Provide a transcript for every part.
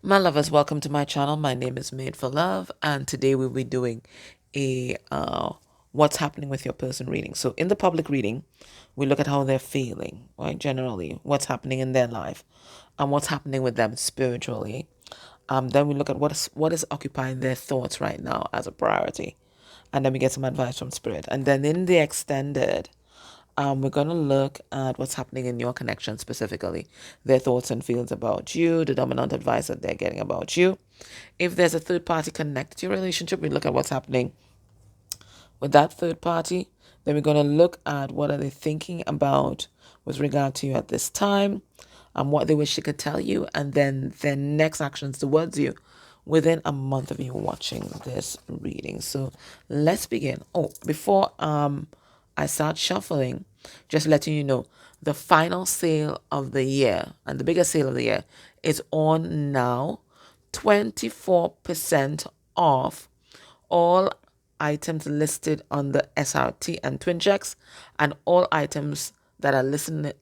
My lovers, welcome to my channel. My name is Made for Love, and today we'll be doing a what's happening with your person reading. So in the public reading, we look at how they're feeling, right? Generally, what's happening in their life and what's happening with them spiritually. Then we look at what is occupying their thoughts right now as a priority, and then we get some advice from spirit. And then in the extended, we're going to look at what's happening in your connection specifically, their thoughts and feelings about you, the dominant advice that they're getting about you. If there's a third party connected to your relationship, we look at what's happening with that third party. Then we're going to look at what are they thinking about with regard to you at this time, and what they wish they could tell you, and then their next actions towards you within a month of you watching this reading. So let's begin. Oh, before I start shuffling, just letting you know, the final sale of the year and the biggest sale of the year is on now. 24% off all items listed on the SRT and Twin Checks, and all items that are listed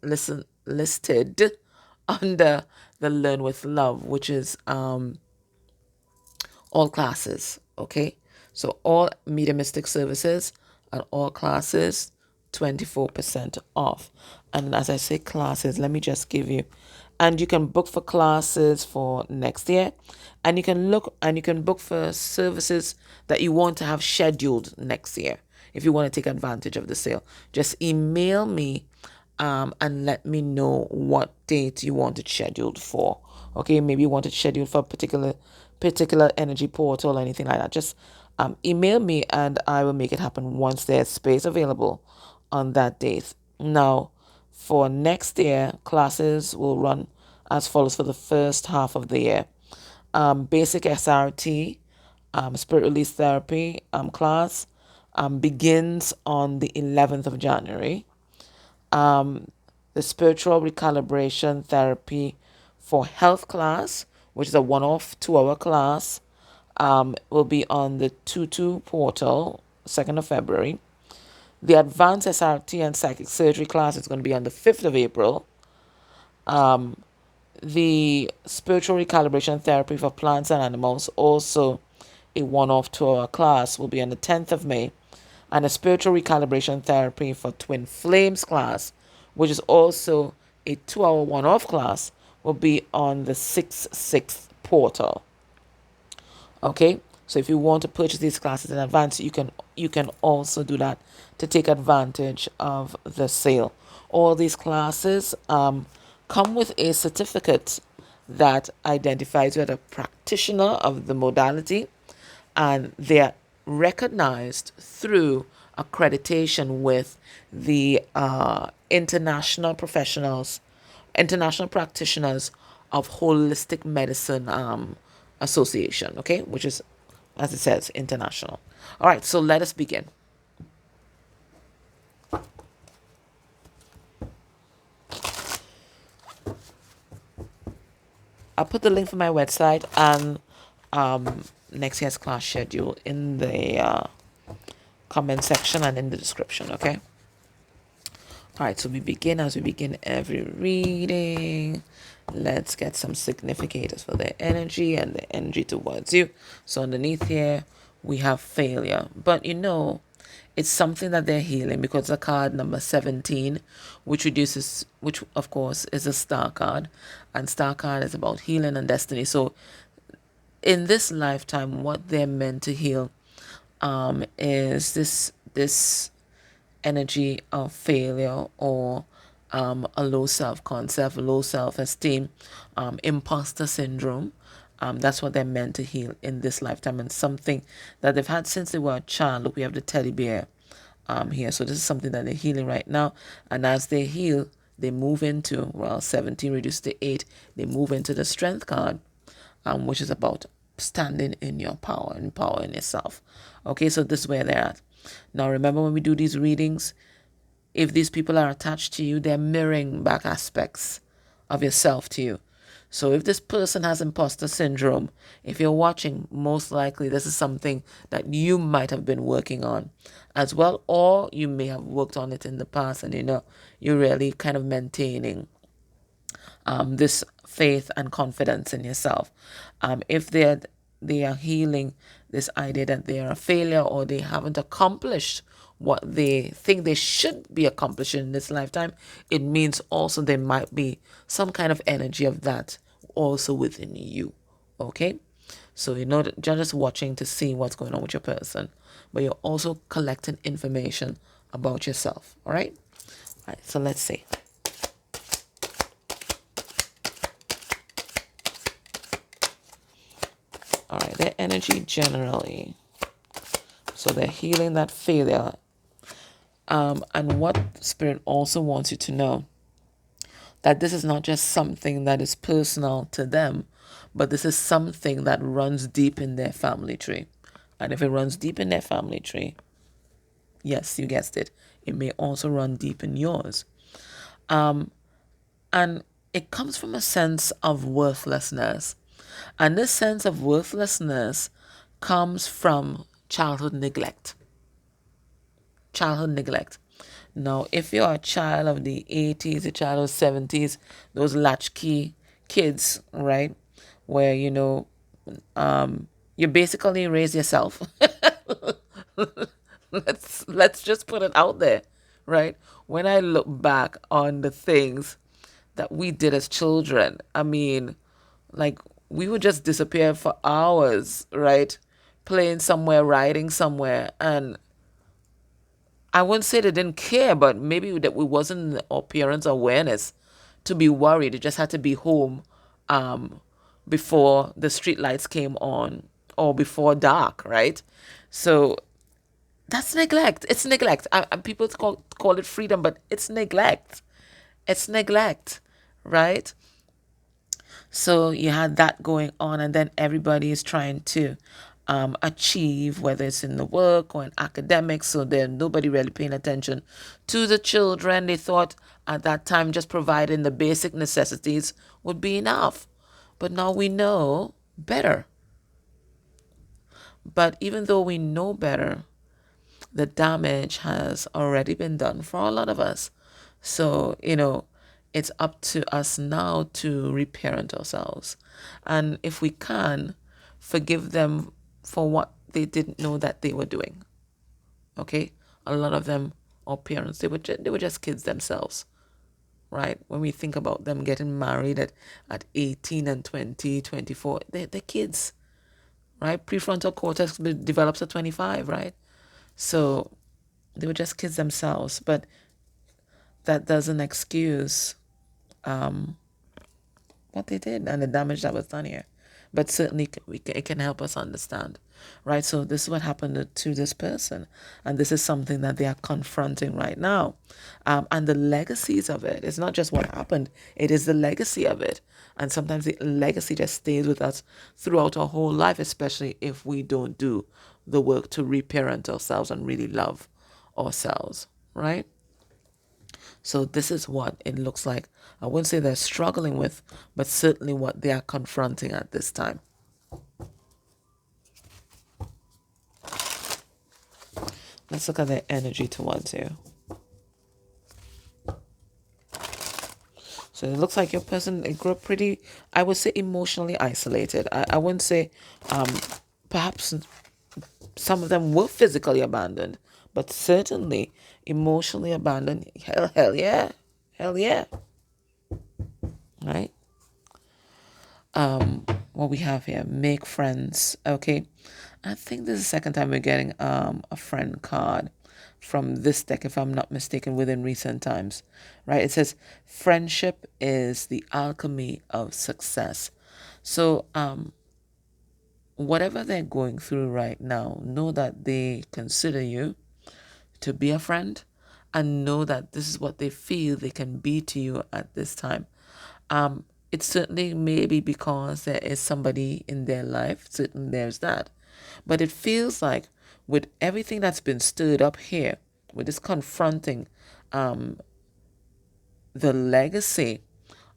under the Learn with Love, which is all classes. Okay, so all mediumistic services and all classes, 24% off. And as I say classes, let me just give you, and you can book for classes for next year, and you can book for services that you want to have scheduled next year. If you want to take advantage of the sale, just email me and let me know what date you want it scheduled for. Okay, maybe you want it scheduled for a particular energy portal or anything like that. Just email me and I will make it happen once there's space available on that date. Now, for next year, classes will run as follows for the first half of the year. Basic SRT, Spirit Release Therapy class begins on the 11th of January. The spiritual recalibration therapy for health class, which is a one-off 2-hour class, will be on the 2/2 portal, 2nd of February. The advanced SRT and psychic surgery class is going to be on the 5th of April. The spiritual recalibration therapy for plants and animals, also a one-off 2-hour class, will be on the 10th of May. And a spiritual recalibration therapy for twin flames class, which is also a 2-hour one-off class, will be on the 6/6 portal. Okay, so if you want to purchase these classes in advance, you can also do that to take advantage of the sale. All these classes come with a certificate that identifies you as a practitioner of the modality, and they're recognized through accreditation with the international practitioners of holistic medicine association, okay, which is, as it says, international. All right, so let us begin. I'll put the link for my website and next year's class schedule in the comment section and in the description, okay? All right, so we begin as we begin every reading. Let's get some significators for their energy and the energy towards you. So underneath here, we have failure. But it's something that they're healing, because the card number 17, which of course is a star card. And star card is about healing and destiny. So in this lifetime, what they're meant to heal is this energy of failure, or a low self-concept, low self-esteem, imposter syndrome. That's what they're meant to heal in this lifetime, and something that they've had since they were a child. Look, we have the teddy bear here. So this is something that they're healing right now. And as they heal, they move into, 17 reduced to 8, they move into the strength card, which is about standing in your power, empowering yourself. Okay, so this is where they're at. Now, remember, when we do these readings, if these people are attached to you, they're mirroring back aspects of yourself to you. So if this person has imposter syndrome, if you're watching, most likely this is something that you might have been working on as well, or you may have worked on it in the past, and you're really kind of maintaining this faith and confidence in yourself. If they are healing this idea that they are a failure or they haven't accomplished what they think they should be accomplishing in this lifetime, it means also there might be some kind of energy of that also within you. Okay? So you're not just watching to see what's going on with your person, but you're also collecting information about yourself. All right? All right, so let's see. All right, their energy generally. So they're healing that failure. And what Spirit also wants you to know, that this is not just something that is personal to them, but this is something that runs deep in their family tree. And if it runs deep in their family tree, yes, you guessed it, it may also run deep in yours. And it comes from a sense of worthlessness. And this sense of worthlessness comes from childhood neglect. Childhood neglect. Now, if you're a child of the 80s, a child of the 70s, those latchkey kids, right, where, you basically raise yourself. Let's just put it out there, right? When I look back on the things that we did as children, I mean, like, we would just disappear for hours, right? Playing somewhere, riding somewhere, and I wouldn't say they didn't care, but maybe that we wasn't our parents' awareness to be worried. They just had to be home before the street lights came on or before dark, right? So that's neglect. It's neglect. People call it freedom, but it's neglect. It's neglect, right? So you had that going on, and then everybody is trying to achieve, whether it's in the work or in academics. So then nobody really paying attention to the children. They thought at that time just providing the basic necessities would be enough. But now we know better. But even though we know better, the damage has already been done for a lot of us. So, it's up to us now to reparent ourselves. And if we can, forgive them for what they didn't know that they were doing. Okay? A lot of them, our parents, they were just kids themselves. Right? When we think about them getting married at 18 and 20, 24, they're kids. Right? Prefrontal cortex develops at 25, right? So they were just kids themselves, but that doesn't excuse what they did and the damage that was done here. But certainly it can help us understand, right? So this is what happened to this person, and this is something that they are confronting right now. And the legacies of it, it's not just what happened, it is the legacy of it. And sometimes the legacy just stays with us throughout our whole life, especially if we don't do the work to reparent ourselves and really love ourselves, right? So this is what it looks like. I wouldn't say they're struggling with, but certainly what they are confronting at this time. Let's look at their energy towards you. So it looks like your person, they grew up pretty, I would say, emotionally isolated. I wouldn't say, perhaps some of them were physically abandoned, but certainly emotionally abandoned. Hell yeah. Hell yeah. Right? What we have here, make friends. Okay. I think this is the second time we're getting a friend card from this deck, if I'm not mistaken, within recent times, right? It says friendship is the alchemy of success. So whatever they're going through right now, know that they consider you to be a friend, and know that this is what they feel they can be to you at this time. It certainly may be because there is somebody in their life, certainly there's that. But it feels like with everything that's been stirred up here, with this confronting the legacy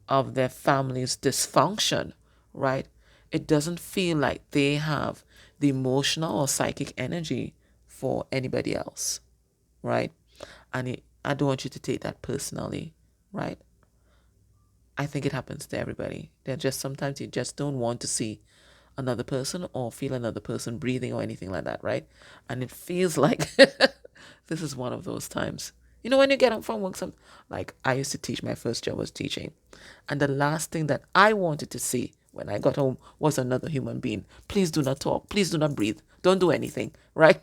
of their family's dysfunction, right? It doesn't feel like they have the emotional or psychic energy for anybody else, right? And I don't want you to take that personally, right? I think it happens to everybody. They're just sometimes you just don't want to see another person or feel another person breathing or anything like that, right? And it feels like this is one of those times. You know, when you get home from work, like I used to teach, my first job was teaching. And the last thing that I wanted to see when I got home was another human being. Please do not talk. Please do not breathe. Don't do anything, right?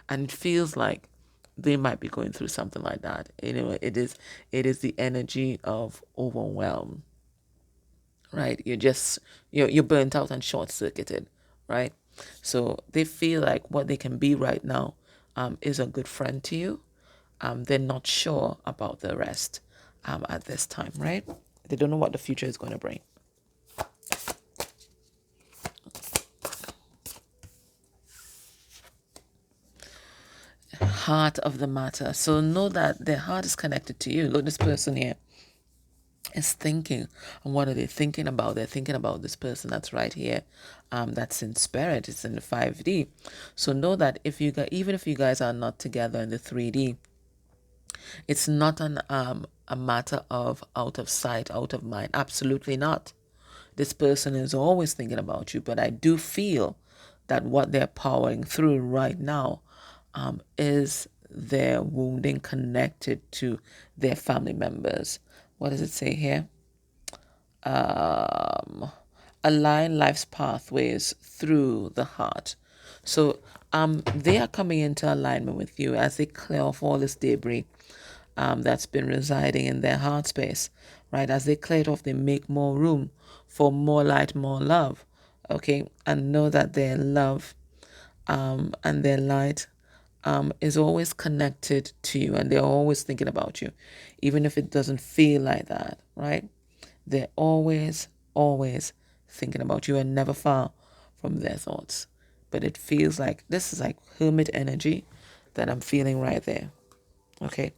And it feels like they might be going through something like that. You know, it is the energy of overwhelm, right? You're burnt out and short circuited, right? So they feel like what they can be right now is a good friend to you. They're not sure about the rest at this time, right? They don't know what the future is going to bring. Heart of the matter. So know that their heart is connected to you. Look, this person here is thinking. And what are they thinking about? They're thinking about this person that's right here. That's in spirit. It's in the 5D. So know that even if you guys are not together in the 3D, it's not a matter of out of sight, out of mind. Absolutely not. This person is always thinking about you, but I do feel that what they're powering through right now is their wounding connected to their family members. What does it say here? Align life's pathways through the heart. So they are coming into alignment with you as they clear off all this debris that's been residing in their heart space, right? As they clear it off, they make more room for more light, more love, okay? And know that their love and their light is always connected to you, and they're always thinking about you, even if it doesn't feel like that, right? They're always, always thinking about you and never far from their thoughts. But it feels like this is like hermit energy that I'm feeling right there, okay?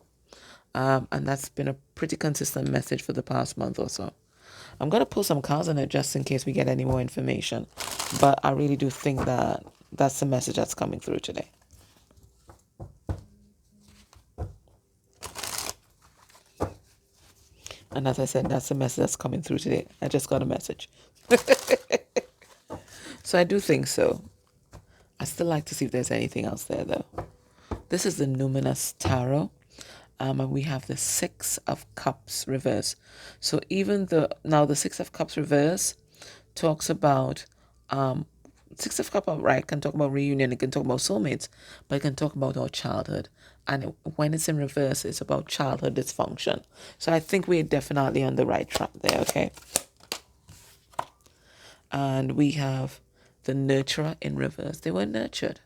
And that's been a pretty consistent message for the past month or so. I'm going to pull some cards on it just in case we get any more information. But I really do think that that's the message that's coming through today. And as I said, that's the message that's coming through today. I just got a message. So I do think so. I still like to see if there's anything else there, though. This is the Numinous Tarot. And we have the Six of Cups reverse. So even the Six of Cups reverse talks about Six of Cups right can talk about reunion, it can talk about soulmates, but it can talk about our childhood. And when it's in reverse, it's about childhood dysfunction. So I think we're definitely on the right track there, okay? And we have the nurturer in reverse. They were nurtured.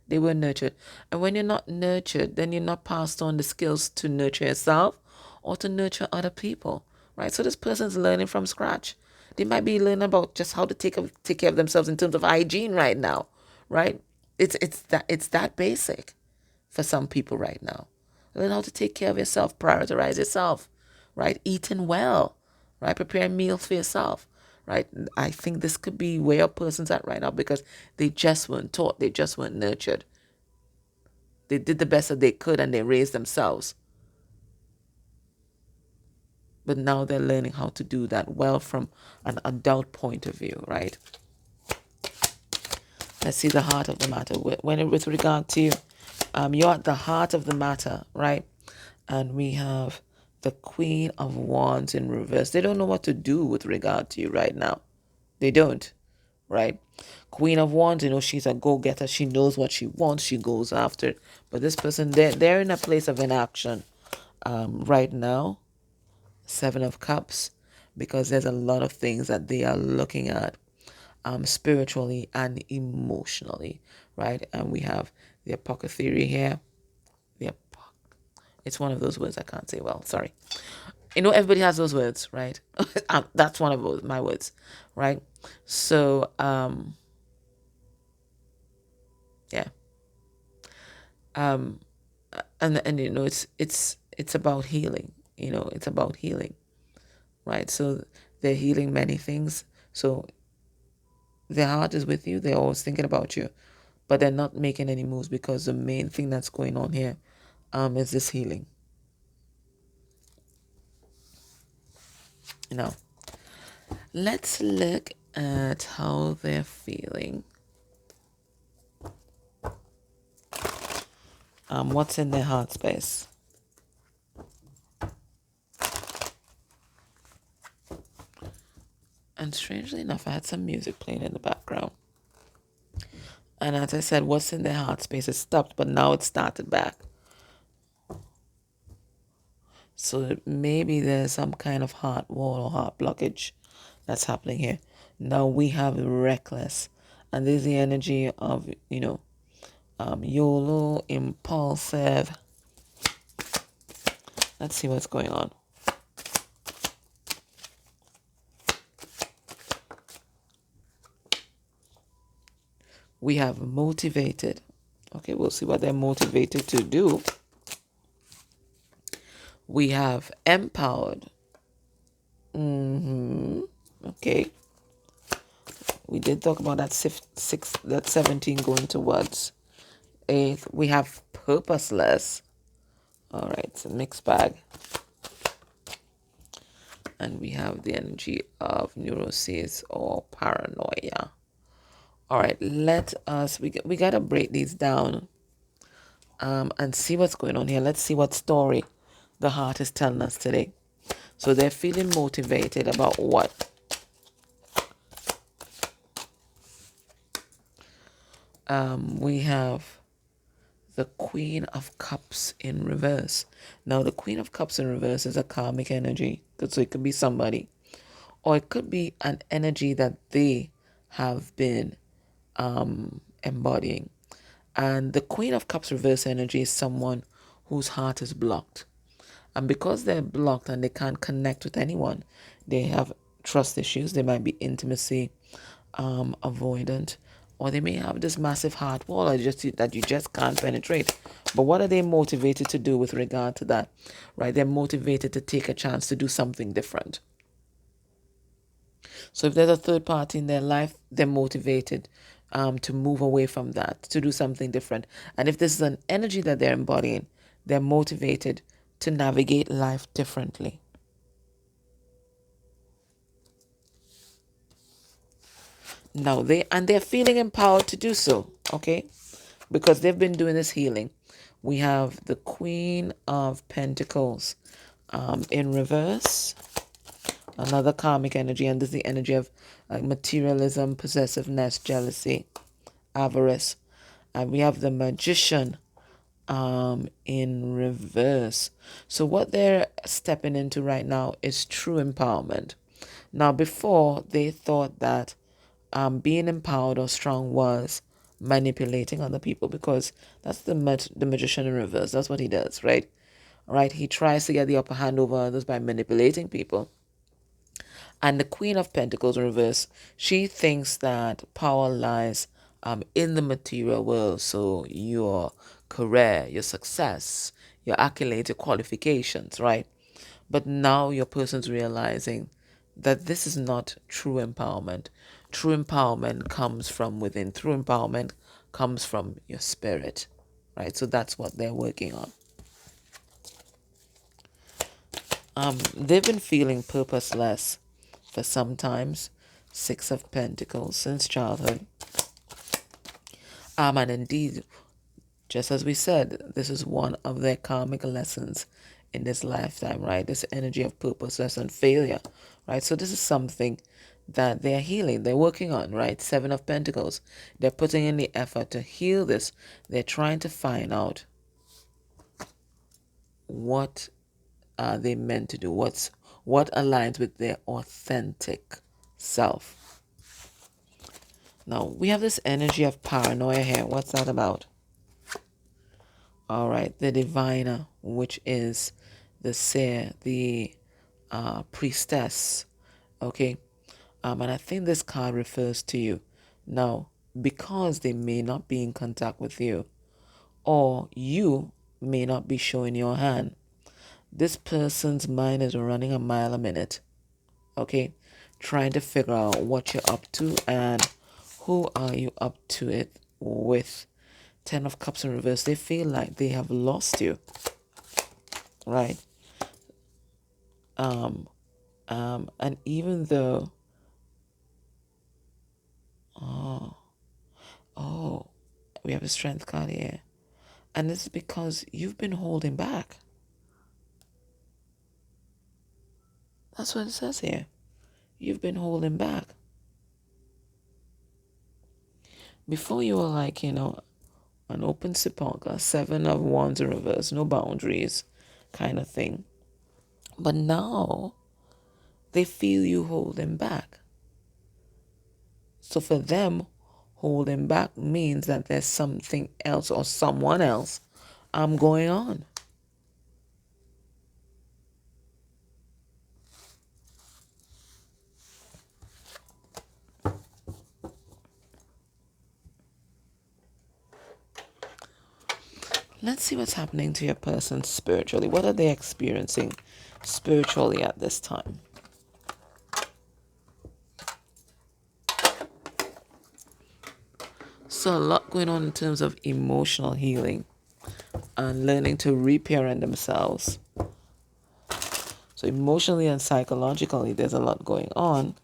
They were nurtured. And when you're not nurtured, then you're not passed on the skills to nurture yourself or to nurture other people, right? So this person's learning from scratch. They might be learning about just how to take care of themselves in terms of hygiene right now, right? It's that basic for some people right now. Learn how to take care of yourself, prioritize yourself, right? Eating well, right? Preparing meals for yourself, right? I think this could be where a person's at right now because they just weren't taught, they just weren't nurtured. They did the best that they could and they raised themselves. But now they're learning how to do that well from an adult point of view, right? Let's see the heart of the matter. With regard to you're at the heart of the matter, right? And we have the Queen of Wands in reverse. They don't know what to do with regard to you right now. They don't, right? Queen of Wands, she's a go-getter. She knows what she wants. She goes after it. But this person, they're in a place of inaction right now. Seven of Cups, because there's a lot of things that they are looking at spiritually and emotionally, right? And we have the apothecary here. It's one of those words I can't say well. Sorry. Everybody has those words, right? That's one of my words, right? So, yeah. And it's about healing. It's about healing, right? So they're healing many things. So their heart is with you. They're always thinking about you, but they're not making any moves because the main thing that's going on here is this healing. Now, let's look at how they're feeling. What's in their heart space? And strangely enough, I had some music playing in the background. And as I said, what's in their heart space? It stopped, but now it started back. So maybe there's some kind of heart wall or heart blockage that's happening here. Now we have reckless. And there's the energy of, YOLO, impulsive. Let's see what's going on. We have motivated. Okay, we'll see what they're motivated to do. We have empowered. Okay. We did talk about that 17 going towards 8th. We have purposeless. All right, it's a mixed bag. And we have the energy of neuroses or paranoia. All right, let us, we got to break these down and see what's going on here. Let's see what story the heart is telling us today. So they're feeling motivated about what? We have the Queen of Cups in reverse. Now, the Queen of Cups in reverse is a karmic energy. So it could be somebody. Or it could be an energy that they have been embodying. And the Queen of Cups reverse energy is someone whose heart is blocked. And because they're blocked and they can't connect with anyone, they have trust issues. They might be intimacy avoidant, or they may have this massive heart wall that you just can't penetrate. But what are they motivated to do with regard to that? Right? They're motivated to take a chance to do something different. So if there's a third party in their life, they're motivated to move away from that, to do something different. And if this is an energy that they're embodying, they're motivated to navigate life differently. Now they're feeling empowered to do so, okay? Because they've been doing this healing. We have the Queen of Pentacles in reverse. Another karmic energy, and this is the energy of materialism, possessiveness, jealousy, avarice. And we have the Magician in reverse. So what they're stepping into right now is true empowerment. Now, before they thought that being empowered or strong was manipulating other people, because that's the magician in reverse. That's what he does, right? Right? He tries to get the upper hand over others by manipulating people. And the Queen of Pentacles in reverse, she thinks that power lies in the material world. So your career, your success, your accolades, your qualifications, right? But now your person's realizing that this is not true empowerment. True empowerment comes from within. True empowerment comes from your spirit, right? So that's what they're working on. They've been feeling purposeless for some times. 6 of Pentacles since childhood. And indeed, just as we said, this is one of their karmic lessons in this lifetime, right? This energy of purposeless and failure, right? So this is something that they're healing, they're working on, right? 7 of Pentacles. They're putting in the effort to heal this. They're trying to find out what are they meant to do, what aligns with their authentic self. Now, we have this energy of paranoia here. What's that about? All right, the diviner, which is the seer, the priestess. Okay, and I think this card refers to you. Now, because they may not be in contact with you, or you may not be showing your hand, this person's mind is running a mile a minute. Okay, trying to figure out what you're up to and who are you up to it with. 10 of Cups in reverse. They feel like they have lost you, right? And even though, oh, oh, we have a strength card here. And it's because you've been holding back. That's what it says here. You've been holding back. Before you were like, an open sepulcher, 7 of Wands in reverse, no boundaries kind of thing. But now they feel you holding back. So for them, holding back means that there's something else or someone else going on. Let's see what's happening to your person spiritually. What are they experiencing spiritually at this time? So a lot going on in terms of emotional healing and learning to reparent themselves. So emotionally and psychologically, there's a lot going on.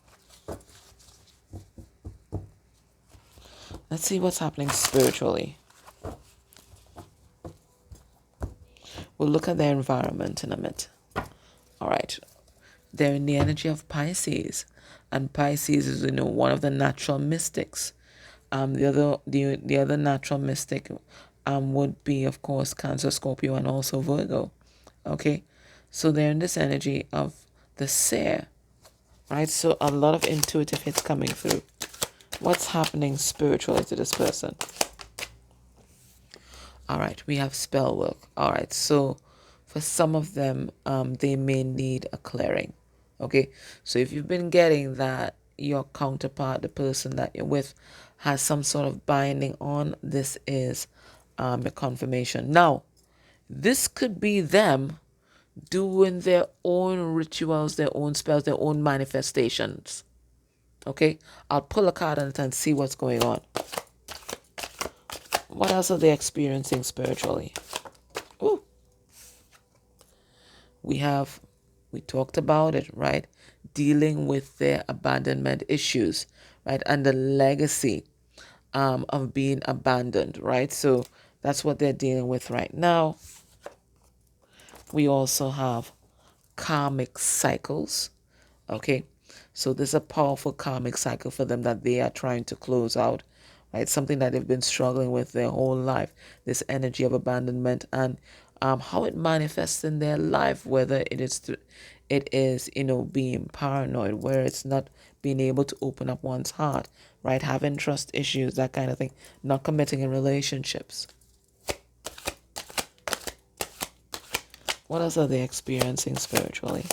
Let's see what's happening spiritually. We'll look at their environment in a minute. All right. They're in the energy of Pisces. And Pisces is, one of the natural mystics. The other natural mystic would be, of course, Cancer, Scorpio, and also Virgo. Okay? So they're in this energy of the seer. Right? So a lot of intuitive hits coming through. What's happening spiritually to this person? All right, we have spell work. All right, so for some of them, they may need a clearing. Okay, so if you've been getting that your counterpart, the person that you're with, has some sort of binding on, this is a confirmation. Now, this could be them doing their own rituals, their own spells, their own manifestations. Okay, I'll pull a card on it and see what's going on. What else are they experiencing spiritually? Ooh. We talked about it, right? Dealing with their abandonment issues, right? And the legacy of being abandoned, right? So that's what they're dealing with right now. We also have karmic cycles, okay? So there's a powerful karmic cycle for them that they are trying to close out, right? Something that they've been struggling with their whole life, this energy of abandonment, and how it manifests in their life, whether it is being paranoid, where it's not being able to open up one's heart, right? Having trust issues, that kind of thing, not committing in relationships. What else are they experiencing spiritually?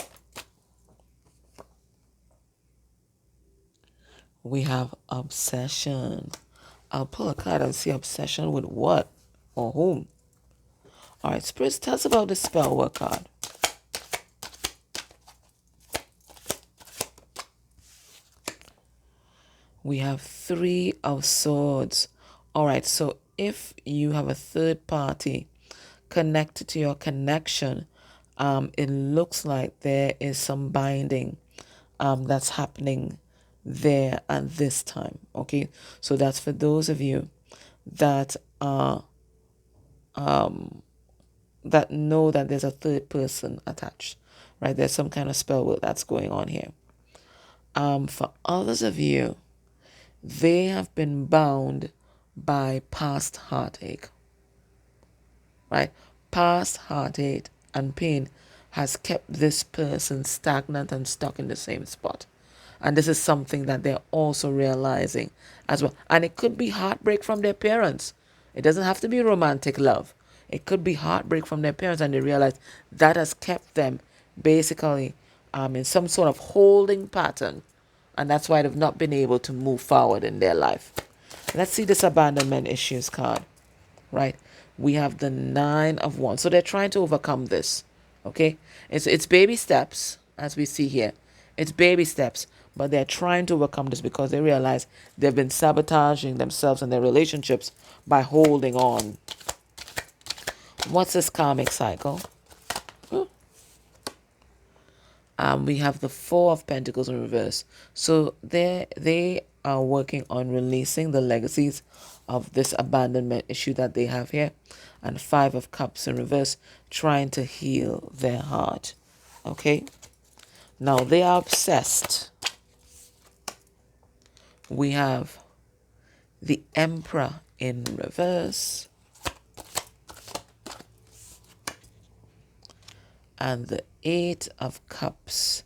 We have obsession. I'll pull a card and see obsession with what or whom. All right, Spirits, tell us about the spell work card. We have 3 of Swords. All right, so if you have a third party connected to your connection, it looks like there is some binding that's happening there at this time. Okay, so that's for those of you that that know that there's a third person attached, right? There's some kind of spell work that's going on here. For others of you, they have been bound by past heartache, right? Past heartache and pain has kept this person stagnant and stuck in the same spot. And this is something that they're also realizing as well. And it could be heartbreak from their parents. It doesn't have to be romantic love. It could be heartbreak from their parents, and they realize that has kept them basically in some sort of holding pattern. And that's why they've not been able to move forward in their life. Let's see this abandonment issues card, right? We have the 9 of Wands. So they're trying to overcome this, okay? It's baby steps, as we see here. It's baby steps, but they're trying to overcome this because they realize they've been sabotaging themselves and their relationships by holding on. What's this karmic cycle? We have the Four of Pentacles in reverse. So they are working on releasing the legacies of this abandonment issue that they have here. And Five of Cups in reverse, trying to heal their heart. Okay? Now they are obsessed. We have the Emperor in reverse. And the Eight of Cups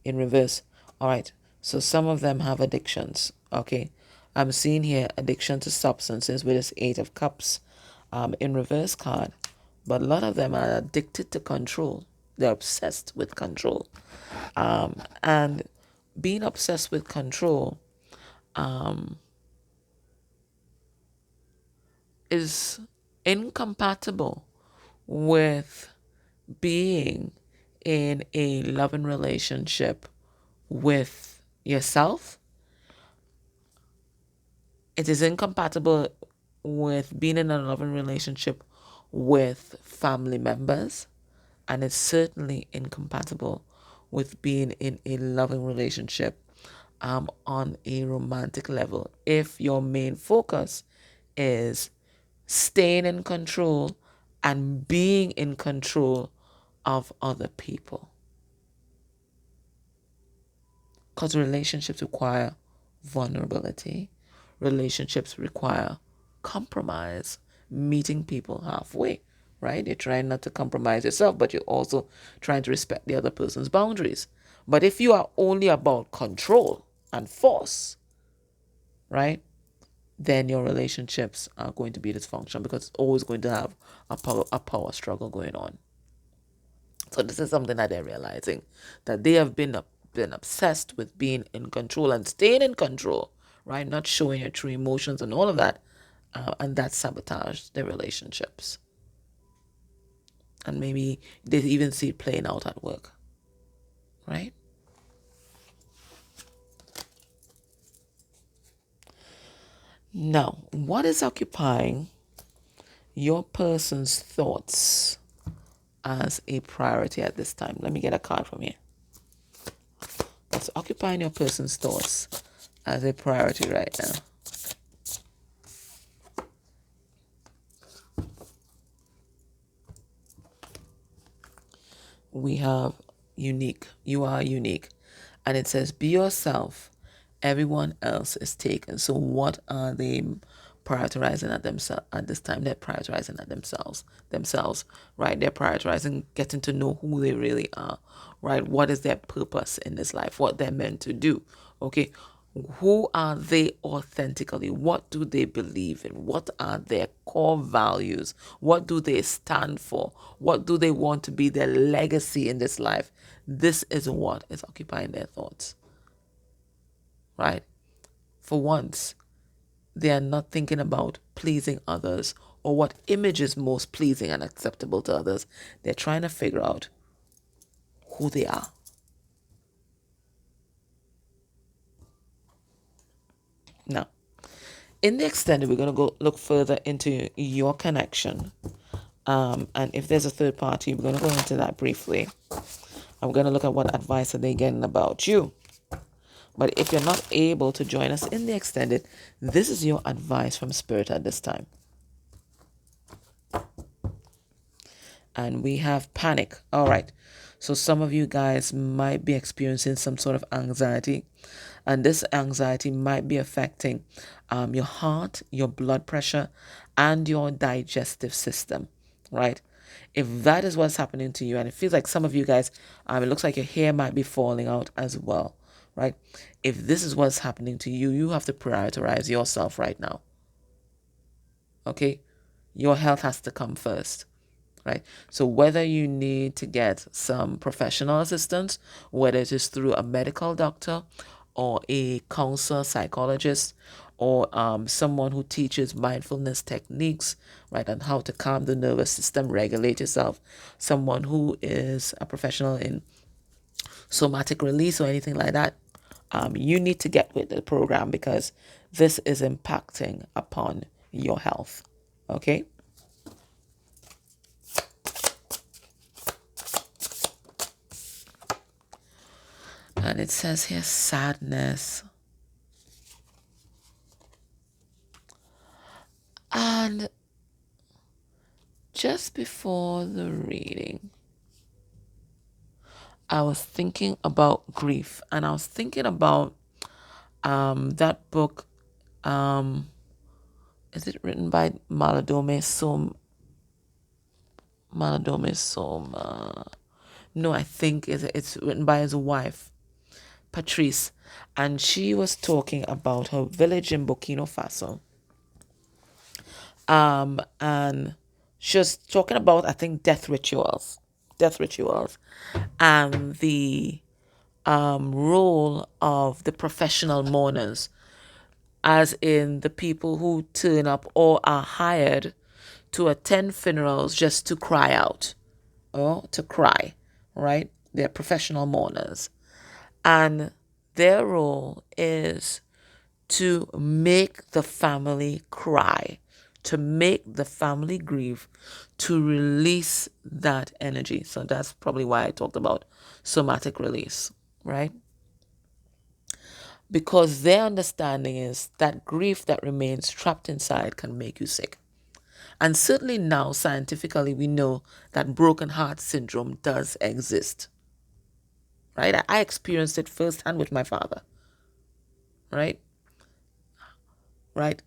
in reverse. All right, so some of them have addictions. Okay, I'm seeing here addiction to substances with this Eight of Cups in reverse card. But a lot of them are addicted to control. They're obsessed with control. And being obsessed with control is incompatible with being in a loving relationship with yourself. It is incompatible with being in a loving relationship with family members, and it's certainly incompatible with being in a loving relationship on a romantic level if your main focus is staying in control and being in control of other people. Because relationships require vulnerability. Relationships require compromise, meeting people halfway, right? You're trying not to compromise yourself, but you're also trying to respect the other person's boundaries. But if you are only about control and force, right, then your relationships are going to be dysfunctional because it's always going to have a power struggle going on. So this is something that they're realizing, that they have been obsessed with being in control and staying in control, right? Not showing your true emotions and all of that, and that sabotaged their relationships. And maybe they even see it playing out at work, right? Now, what is occupying your person's thoughts as a priority at this time? Let me get a card from here. What's occupying your person's thoughts as a priority right now? We have unique. You are unique. And it says, be yourself. Everyone else is taken. So what are they prioritizing at themselves at this time? They're prioritizing at themselves, right? They're prioritizing getting to know who they really are, right? What is their purpose in this life? What they're meant to do. Okay. Who are they authentically? What do they believe in? What are their core values? What do they stand for? What do they want to be their legacy in this life? This is what is occupying their thoughts, right? For once, they are not thinking about pleasing others or what image is most pleasing and acceptable to others. They're trying to figure out who they are. Now, in the extended, we're going to go look further into your connection. And if there's a third party, we're going to go into that briefly. I'm going to look at what advice are they getting about you. But if you're not able to join us in the extended, this is your advice from Spirit at this time. And we have panic. All right. So some of you guys might be experiencing some sort of anxiety. And this anxiety might be affecting your heart, your blood pressure, and your digestive system, right? If that is what's happening to you, and it feels like some of you guys, it looks like your hair might be falling out as well, right? If this is what's happening to you, you have to prioritize yourself right now. Okay? Your health has to come first. Right? So whether you need to get some professional assistance, whether it is through a medical doctor or a counselor, psychologist, or someone who teaches mindfulness techniques, right, and how to calm the nervous system, regulate yourself, someone who is a professional in somatic release or anything like that, you need to get with the program because this is impacting upon your health. Okay? And it says here sadness. And just before the reading, I was thinking about grief, and I was thinking about that book. Is it written by Maladome Soma? No, I think it's written by his wife, Patrice, and she was talking about her village in Burkina Faso. And she was talking about, I think, death rituals, and the role of the professional mourners, as in the people who turn up or are hired to attend funerals just to cry out or to cry, right? They're professional mourners. And their role is to make the family cry, to make the family grieve, to release that energy. So that's probably why I talked about somatic release, right? Because their understanding is that grief that remains trapped inside can make you sick. And certainly now, scientifically, we know that broken heart syndrome does exist, right? I experienced it firsthand with my father, right? Right?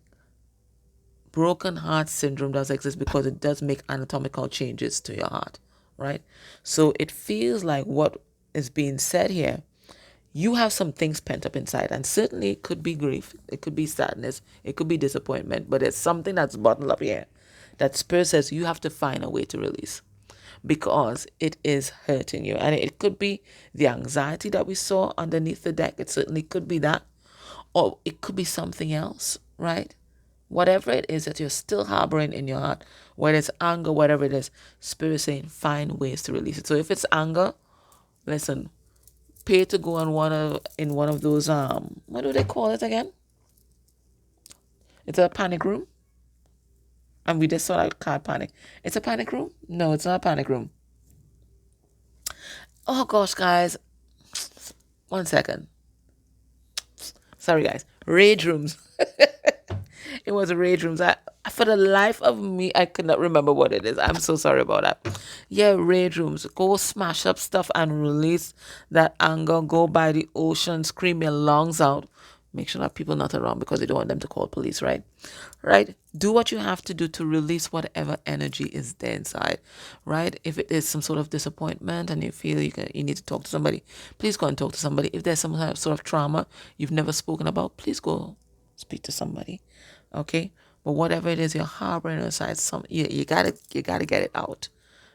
Broken heart syndrome does exist because it does make anatomical changes to your heart, right? So it feels like what is being said here, you have some things pent up inside, and certainly it could be grief, it could be sadness, it could be disappointment, but it's something that's bottled up here that Spirit says you have to find a way to release, because it is hurting you. And it could be the anxiety that we saw underneath the deck. It certainly could be that, or it could be something else, right? Whatever it is that you're still harboring in your heart, whether it's anger, whatever it is, Spirit is saying find ways to release it. So if it's anger, listen, pay to go on one of those what do they call it again? It's a panic room. And we just saw that card panic. It's a panic room? No, it's not a panic room. Oh gosh, guys. 1 second. Sorry, guys. Rage rooms. It was rage rooms. For the life of me, I could not remember what it is. I'm so sorry about that. Yeah, rage rooms. Go smash up stuff and release that anger. Go by the ocean, scream your lungs out. Make sure that people not around because you don't want them to call police, right? Right? Do what you have to do to release whatever energy is there inside, right? If it is some sort of disappointment and you feel you need to talk to somebody, please go and talk to somebody. If there's some sort of trauma you've never spoken about, please go speak to somebody, okay? But whatever it is you're harboring inside, you gotta get it out,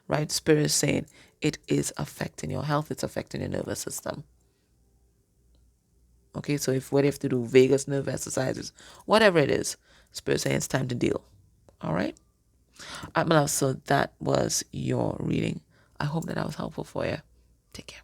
right? Spirit is saying it is affecting your health, it's affecting your nervous system. Okay, so whether you have to do vagus nerve exercises, whatever it is, Spirit saying it's time to deal. All right? My love, so that was your reading. I hope that was helpful for you. Take care.